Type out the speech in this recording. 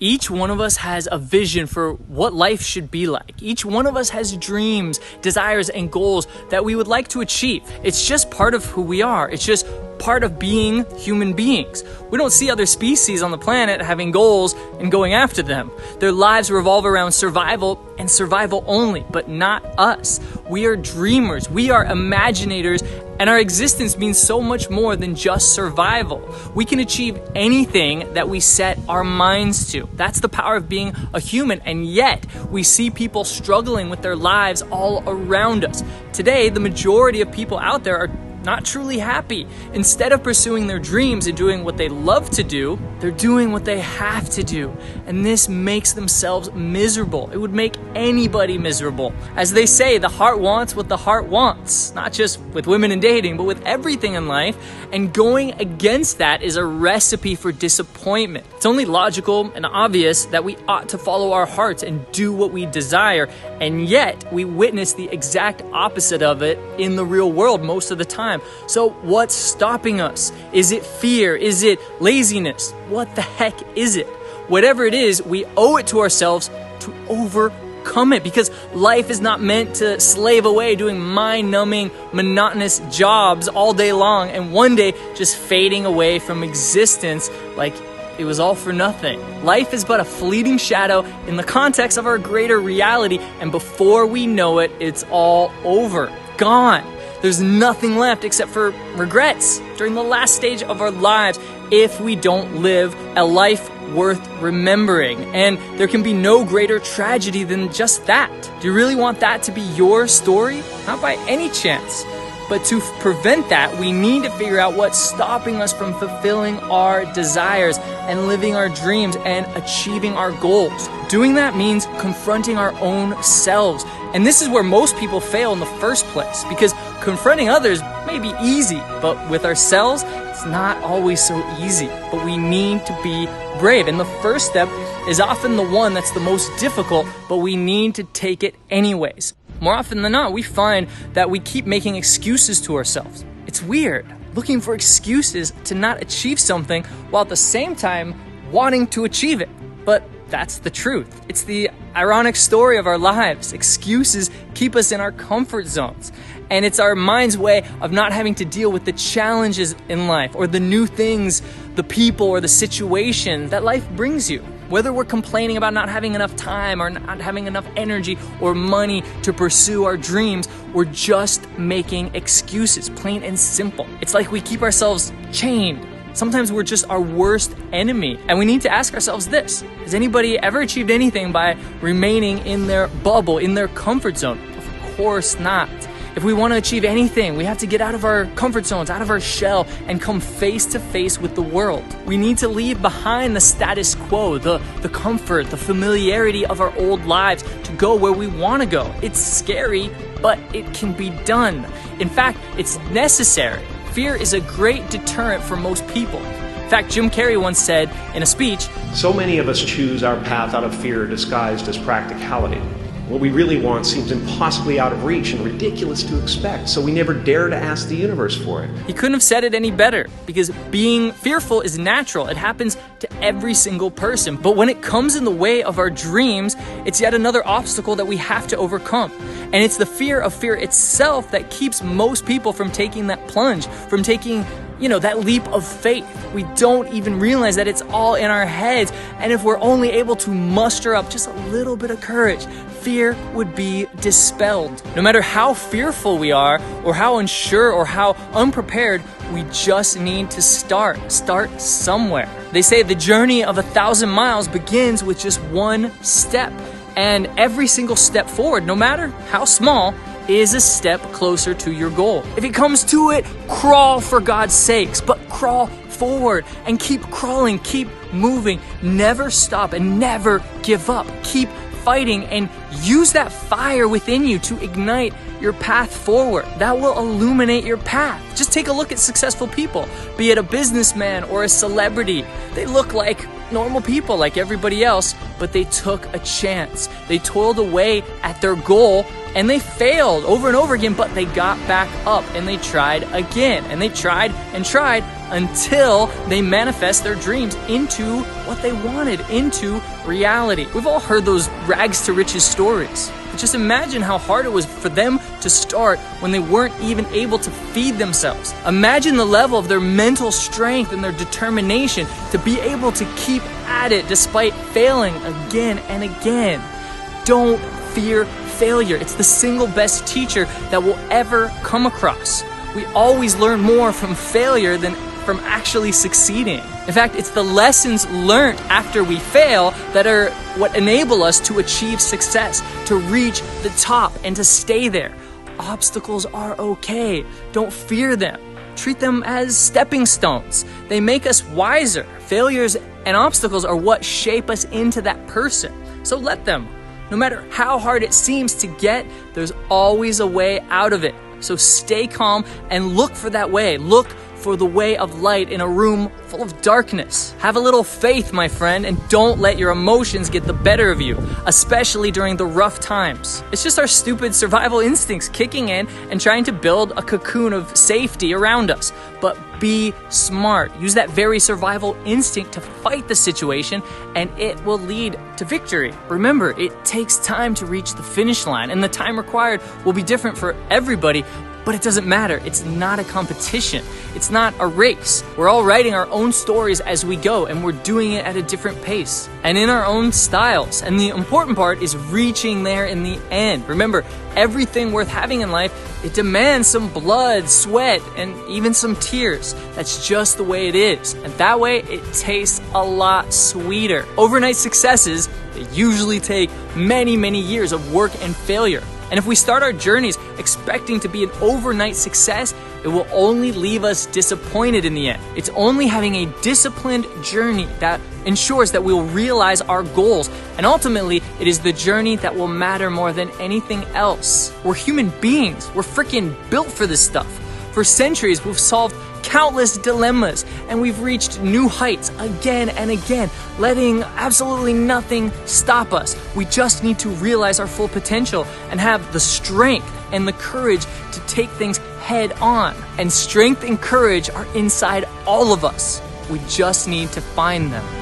Each one of us has a vision for what life should be like. Each one of us has dreams, desires, and goals that we would like to achieve. It's just part of who we are. It's just part of being human beings. We don't see other species on the planet having goals and going after them. Their lives revolve around survival and survival only, but not us. We are dreamers. We are imaginators, and our existence means so much more than just survival. We can achieve anything that we set our minds to. That's the power of being a human, and yet we see people struggling with their lives all around us. Today, the majority of people out there are not truly happy. Instead of pursuing their dreams and doing what they love to do, they're doing what they have to do. And this makes themselves miserable. It would make anybody miserable. As they say, the heart wants what the heart wants. Not just with women and dating, but with everything in life. And going against that is a recipe for disappointment. It's only logical and obvious that we ought to follow our hearts and do what we desire. And yet, we witness the exact opposite of it in the real world most of the time. So what's stopping us? Is it fear? Is it laziness? What the heck is it? Whatever it is, we owe it to ourselves to overcome it, because life is not meant to slave away doing mind-numbing, monotonous jobs all day long and one day just fading away from existence like it was all for nothing. Life is but a fleeting shadow in the context of our greater reality, and before we know it, it's all over, gone. There's nothing left except for regrets during the last stage of our lives if we don't live a life worth remembering. And there can be no greater tragedy than just that. Do you really want that to be your story? Not by any chance. But to prevent that, we need to figure out what's stopping us from fulfilling our desires and living our dreams and achieving our goals. Doing that means confronting our own selves. And this is where most people fail in the first place, because confronting others may be easy, but with ourselves, it's not always so easy. But we need to be brave. And the first step is often the one that's the most difficult, but we need to take it anyways. More often than not, we find that we keep making excuses to ourselves. It's weird, looking for excuses to not achieve something while at the same time wanting to achieve it. But that's the truth. It's the ironic story of our lives. Excuses keep us in our comfort zones. And it's our mind's way of not having to deal with the challenges in life or the new things, the people or the situation that life brings you. Whether we're complaining about not having enough time or not having enough energy or money to pursue our dreams, we're just making excuses, plain and simple. It's like we keep ourselves chained. Sometimes we're just our worst enemy. And we need to ask ourselves this: has anybody ever achieved anything by remaining in their bubble, in their comfort zone? Of course not. If we want to achieve anything, we have to get out of our comfort zones, out of our shell, and come face to face with the world. We need to leave behind the status quo, the comfort, the familiarity of our old lives to go where we want to go. It's scary, but it can be done. In fact, it's necessary. Fear is a great deterrent for most people. In fact, Jim Carrey once said in a speech, "So many of us choose our path out of fear disguised as practicality. What we really want seems impossibly out of reach and ridiculous to expect, so we never dare to ask the universe for it." He couldn't have said it any better, because being fearful is natural. It happens to every single person. But when it comes in the way of our dreams, it's yet another obstacle that we have to overcome. And it's the fear of fear itself that keeps most people from taking that plunge, from taking that leap of faith. We don't even realize that it's all in our heads. And if we're only able to muster up just a little bit of courage, fear would be dispelled. No matter how fearful we are, or how unsure, or how unprepared, we just need to start somewhere. They say the journey of 1,000 miles begins with just one step. And every single step forward, no matter how small, is a step closer to your goal. If it comes to it, crawl for God's sakes, but crawl forward and keep crawling, keep moving, never stop and never give up. Keep fighting and use that fire within you to ignite your path forward. That will illuminate your path. Just take a look at successful people, be it a businessman or a celebrity. They look like normal people like everybody else, but they took a chance. They toiled away at their goal and they failed over and over again, but they got back up and they tried again and they tried and tried until they manifest their dreams into what they wanted, into reality. We've all heard those rags to riches stories. But just imagine how hard it was for them to start when they weren't even able to feed themselves. Imagine the level of their mental strength and their determination to be able to keep at it despite failing again and again. Don't fear failure. It's the single best teacher that we'll ever come across. We always learn more from failure than from actually succeeding. In fact, it's the lessons learned after we fail that are what enable us to achieve success, to reach the top and to stay there. Obstacles are okay. Don't fear them. Treat them as stepping stones. They make us wiser. Failures and obstacles are what shape us into that person. So let them. No matter how hard it seems to get, there's always a way out of it. So stay calm and look for that way. Look for the way of light in a room full of darkness. Have a little faith, my friend, and don't let your emotions get the better of you, especially during the rough times. It's just our stupid survival instincts kicking in and trying to build a cocoon of safety around us. But be smart. Use that very survival instinct to fight the situation, and it will lead to victory. Remember, it takes time to reach the finish line, and the time required will be different for everybody. But it doesn't matter. It's not a competition. It's not a race. We're all writing our own stories as we go, and we're doing it at a different pace and in our own styles. And the important part is reaching there in the end. Remember, everything worth having in life, it demands some blood, sweat, and even some tears. That's just the way it is. And that way, it tastes a lot sweeter. Overnight successes, they usually take many, many years of work and failure. And if we start our journeys expecting to be an overnight success, it will only leave us disappointed in the end. It's only having a disciplined journey that ensures that we'll realize our goals. And ultimately, it is the journey that will matter more than anything else. We're human beings. We're freaking built for this stuff. For centuries, we've solved countless dilemmas, and we've reached new heights again and again, letting absolutely nothing stop us. We just need to realize our full potential and have the strength and the courage to take things head on. And strength and courage are inside all of us. We just need to find them.